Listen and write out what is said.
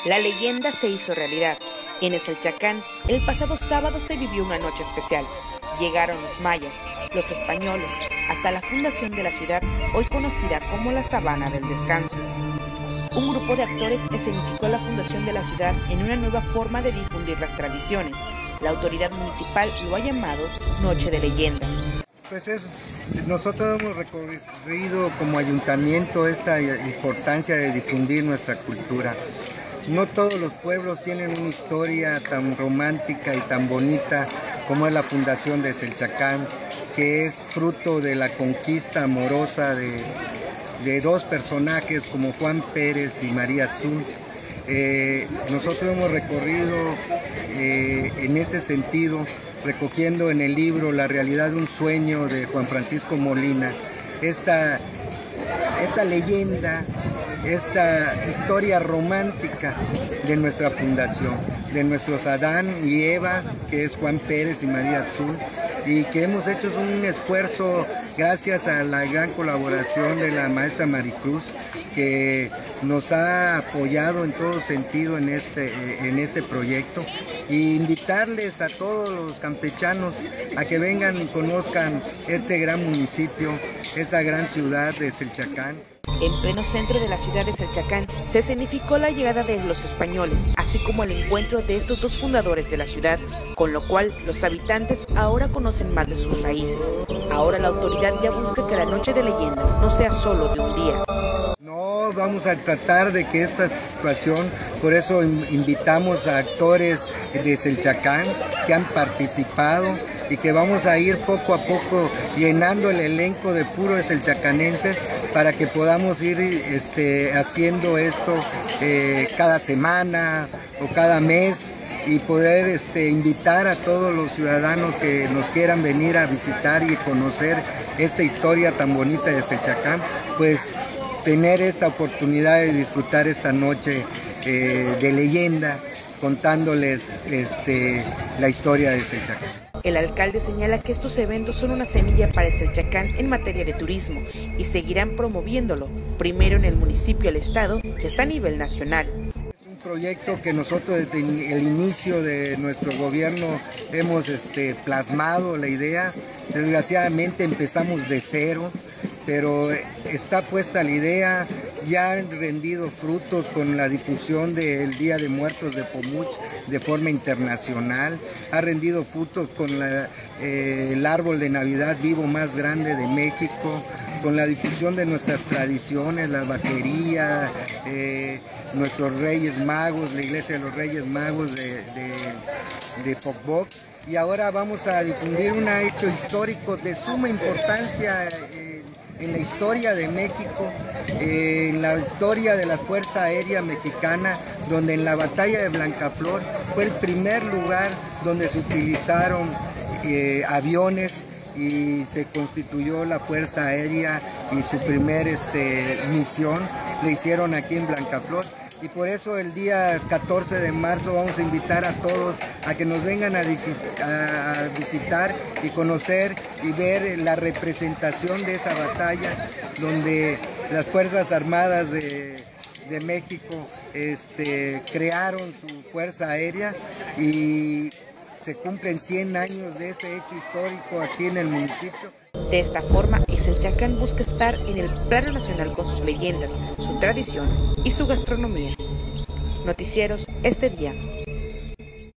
La leyenda se hizo realidad. En Eselchacán, el pasado sábado se vivió una noche especial. Llegaron los mayas, los españoles, hasta la fundación de la ciudad, hoy conocida como la Sabana del Descanso. Un grupo de actores escenificó la fundación de la ciudad en una nueva forma de difundir las tradiciones. La autoridad municipal lo ha llamado Noche de Leyendas. Nosotros hemos recorrido como ayuntamiento esta importancia de difundir nuestra cultura. No todos los pueblos tienen una historia tan romántica y tan bonita como es la fundación de Eselchacán, que es fruto de la conquista amorosa de dos personajes como Juan Pérez y María Tzul. Nosotros hemos recorrido en este sentido, recogiendo en el libro La realidad de un sueño de Juan Francisco Molina, esta leyenda, esta historia romántica de nuestra fundación, de nuestros Adán y Eva, que es Juan Pérez y María Tzul, y que hemos hecho un esfuerzo gracias a la gran colaboración de la maestra Maricruz, que nos ha apoyado en todo sentido en este proyecto, y invitarles a todos los campechanos a que vengan y conozcan este gran municipio, esta gran ciudad de Eselchacán. En pleno centro de la ciudad de Eselchacán se escenificó la llegada de los españoles, así como el encuentro de estos dos fundadores de la ciudad, con lo cual los habitantes ahora conocen más de sus raíces. Ahora la autoridad ya busca que la Noche de Leyendas no sea solo de un día. No, vamos a tratar de que esta situación, por eso invitamos a actores de Eselchacán que han participado y que vamos a ir poco a poco llenando el elenco de puro eselchacanense para que podamos ir haciendo esto cada semana o cada mes y poder invitar a todos los ciudadanos que nos quieran venir a visitar y conocer esta historia tan bonita de Eselchacán, pues tener esta oportunidad de disfrutar esta noche de leyenda, contándoles la historia de Eselchacán. El alcalde señala que estos eventos son una semilla para Eselchacán en materia de turismo y seguirán promoviéndolo, primero en el municipio, el estado, que está a nivel nacional. Es un proyecto que nosotros desde el inicio de nuestro gobierno hemos plasmado la idea. Desgraciadamente empezamos de cero, pero está puesta la idea, ya han rendido frutos con la difusión del Día de Muertos de Pomuch de forma internacional, ha rendido frutos con el árbol de Navidad vivo más grande de México, con la difusión de nuestras tradiciones, la vaquería, nuestros Reyes Magos, la Iglesia de los Reyes Magos de Pocboc. Y ahora vamos a difundir un hecho histórico de suma importancia en la historia de México, en la historia de la Fuerza Aérea Mexicana, donde en la batalla de Blancaflor fue el primer lugar donde se utilizaron aviones y se constituyó la Fuerza Aérea, y su primer misión la hicieron aquí en Blancaflor. Y por eso el día 14 de marzo vamos a invitar a todos a que nos vengan a visitar y conocer y ver la representación de esa batalla, donde las Fuerzas Armadas de México crearon su Fuerza Aérea, y se cumplen 100 años de ese hecho histórico aquí en el municipio. De esta forma, Eselchacán busca estar en el plano nacional con sus leyendas, su tradición y su gastronomía. Noticieros Este Día.